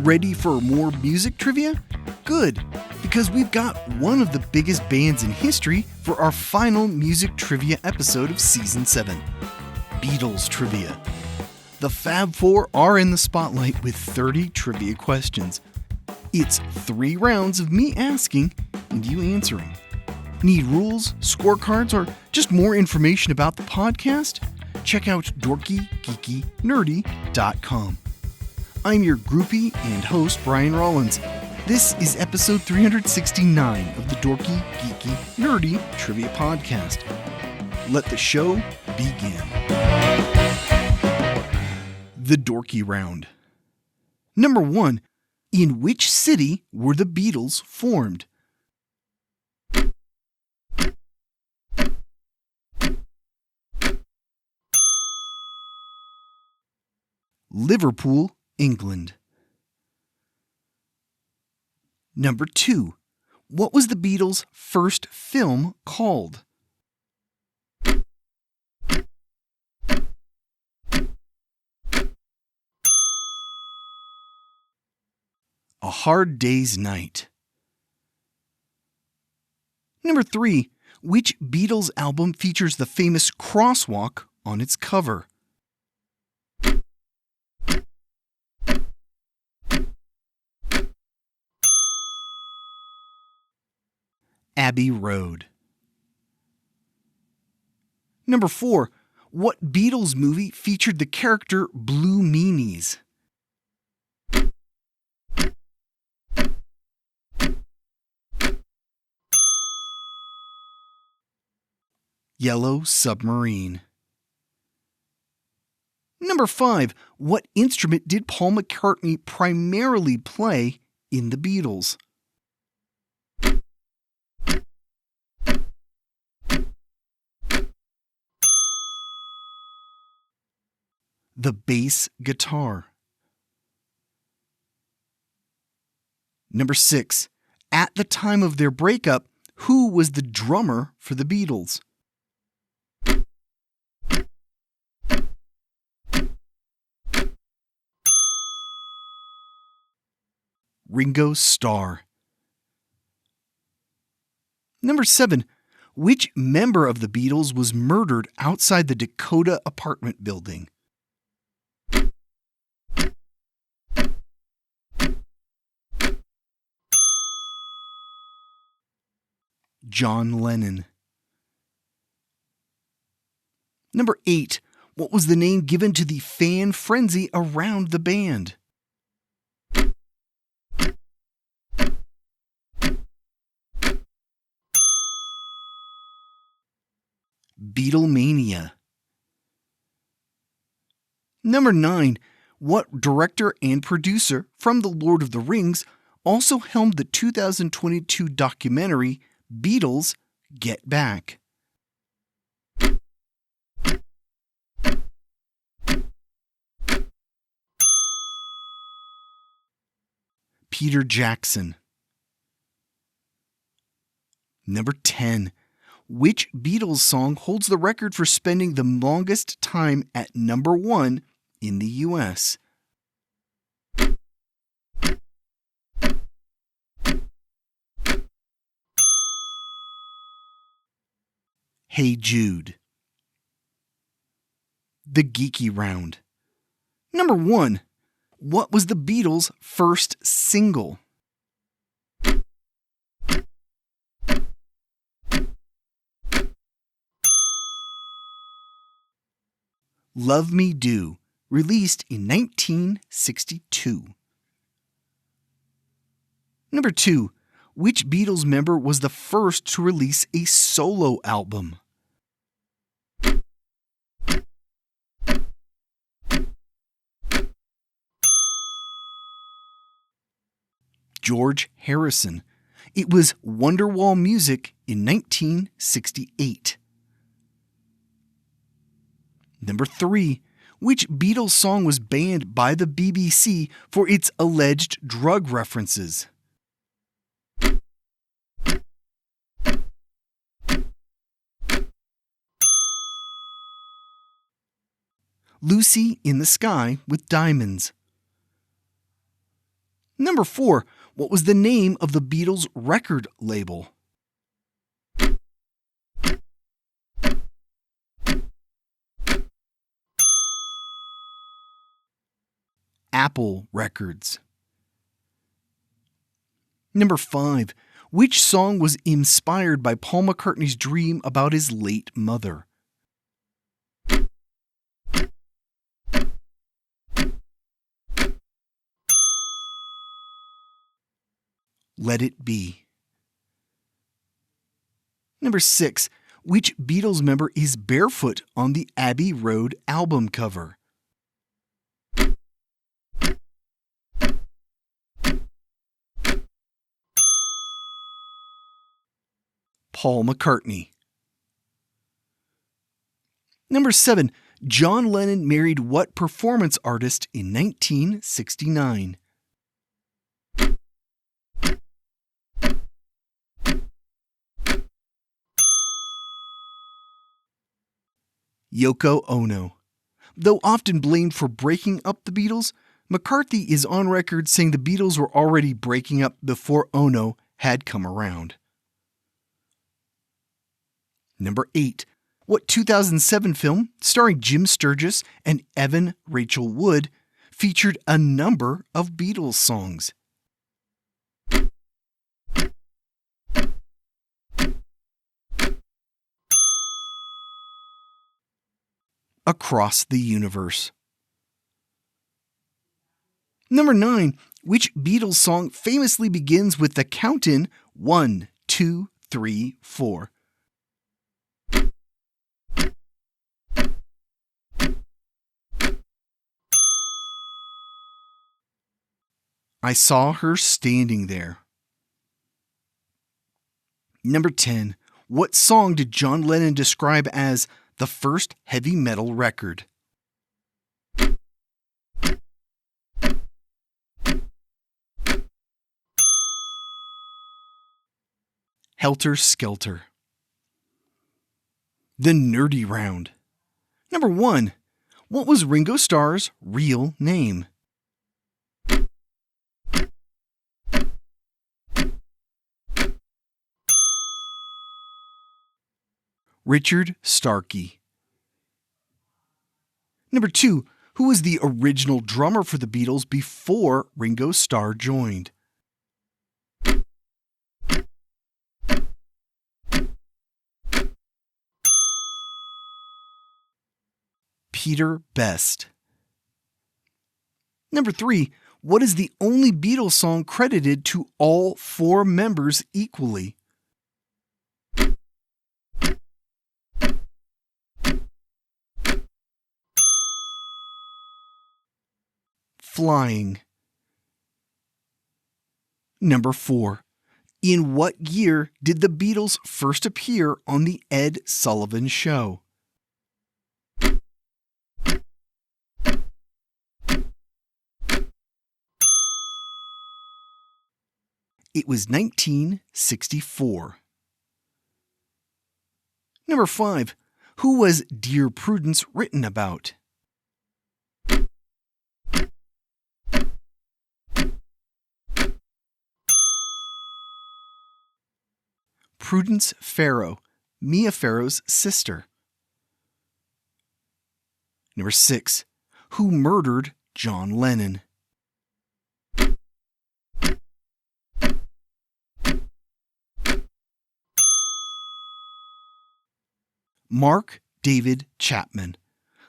Ready for more music trivia? Good, because we've got one of the biggest bands in history for our final music trivia episode of Season 7, Beatles Trivia. The Fab Four are in the spotlight with 30 trivia questions. It's 3 rounds of me asking and you answering. Need rules, scorecards, or just more information about the podcast? Check out dorkygeekynerdy.com. I'm your groupie and host, Brian Rollins. This is episode 369 of the Dorky, Geeky, Nerdy Trivia Podcast. Let the show begin. The Dorky Round. Number 1. In which city were the Beatles formed? Liverpool, England. Number 2. What was the Beatles' first film called? A Hard Day's Night. Number 3. Which Beatles album features the famous crosswalk on its cover? Abbey Road. Number 4. What Beatles movie featured the character Blue Meanies? Yellow Submarine. Number 5. What instrument did Paul McCartney primarily play in the Beatles? The bass guitar. Number 6. At the time of their breakup, who was the drummer for the Beatles? Ringo Starr. Number 7. Which member of the Beatles was murdered outside the Dakota apartment building? John Lennon. Number 8. What was the name given to the fan frenzy around the band? Beatlemania. Number 9. What director and producer from The Lord of the Rings also helmed the 2022 documentary Beatles Get Back? Peter Jackson. Number 10. Which Beatles song holds the record for spending the longest time at number 1 in the US? Hey Jude. The Geeky Round. Number 1. What was the Beatles' first single? Love Me Do, released in 1962. Number 2. Which Beatles member was the first to release a solo album? George Harrison. It was Wonderwall Music in 1968. Number 3. Which Beatles song was banned by the BBC for its alleged drug references? Lucy in the Sky with Diamonds. Number 4. What was the name of the Beatles record label? Apple Records. Number 5. Which song was inspired by Paul McCartney's dream about his late mother? Let It Be. Number 6. Which Beatles member is barefoot on the Abbey Road album cover? Paul McCartney. Number 7. John Lennon married what performance artist in 1969? Yoko Ono. Though often blamed for breaking up the Beatles, McCarthy is on record saying the Beatles were already breaking up before Ono had come around. Number 8. What 2007 film, starring Jim Sturgis and Evan Rachel Wood, featured a number of Beatles songs? Across the Universe. Number 9. Which Beatles song famously begins with the count-in 1, 2, 3, 4? I Saw Her Standing There. Number 10. What song did John Lennon describe as the first heavy metal record? Helter Skelter. The Nerdy Round. Number 1. What was Ringo Starr's real name? Richard Starkey. Number 2. Who was the original drummer for the Beatles before Ringo Starr joined? Peter Best. Number 3. What is the only Beatles song credited to all 4 members equally? Flying. Number 4. In what year did the Beatles first appear on The Ed Sullivan Show? It was 1964. Number 5. Who was Dear Prudence written about? Prudence Farrow, Mia Farrow's sister. Number 6. Who murdered John Lennon? Mark David Chapman.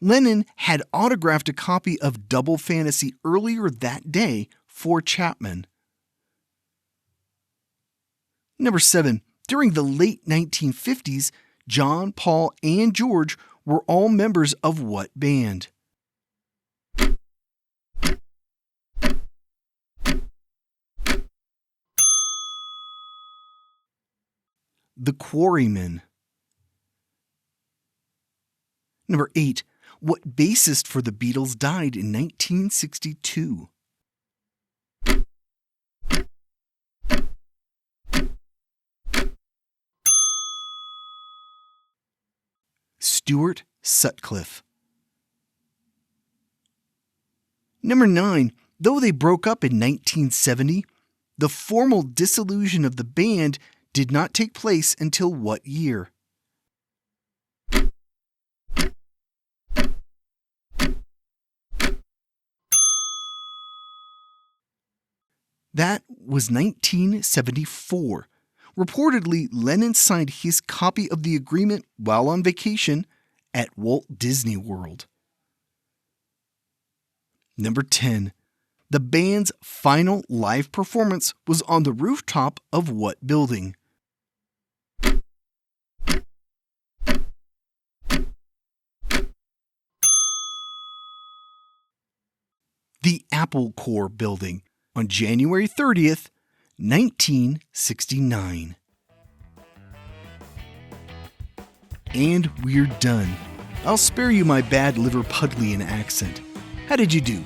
Lennon had autographed a copy of Double Fantasy earlier that day for Chapman. Number 7. During the late 1950s, John, Paul, and George were all members of what band? The Quarrymen. Number 8. What bassist for the Beatles died in 1962? Stuart Sutcliffe. Number 9. Though they broke up in 1970, the formal dissolution of the band did not take place until what year? That was 1974. Reportedly, Lennon signed his copy of the agreement while on vacation at Walt Disney World. Number 10. The band's final live performance was on the rooftop of what building? The Apple Corps building on January 30th, 1969. And we're done. I'll spare you my bad Liverpudlian accent. How did you do?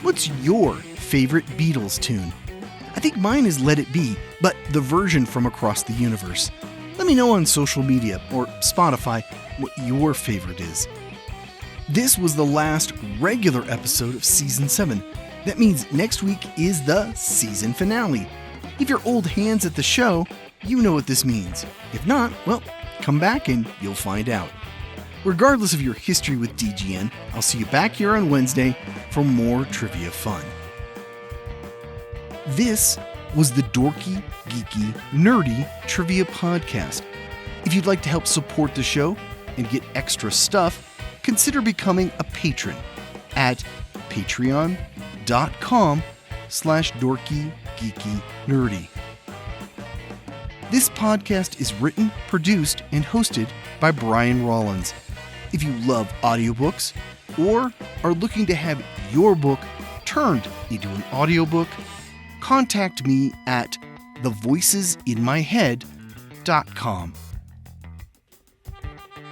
What's your favorite Beatles tune? I think mine is Let It Be, but the version from across the universe. Let me know on social media or Spotify what your favorite is. This was the last regular episode of Season 7. That means next week is the season finale. If you're old hands at the show, you know what this means. If not, well, come back and you'll find out. Regardless of your history with DGN, I'll see you back here on Wednesday for more trivia fun. This was the Dorky, Geeky, Nerdy Trivia Podcast. If you'd like to help support the show and get extra stuff, consider becoming a patron at patreon.com/dorkygeekynerdy. This podcast is written, produced, and hosted by Brian Rollins. If you love audiobooks or are looking to have your book turned into an audiobook, contact me at thevoicesinmyhead.com.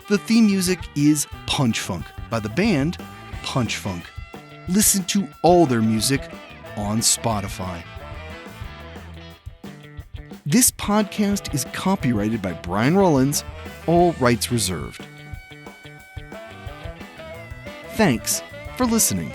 The theme music is Punch Funk by the band Punch Funk. Listen to all their music on Spotify. This podcast is copyrighted by Brian Rollins, all rights reserved. Thanks for listening.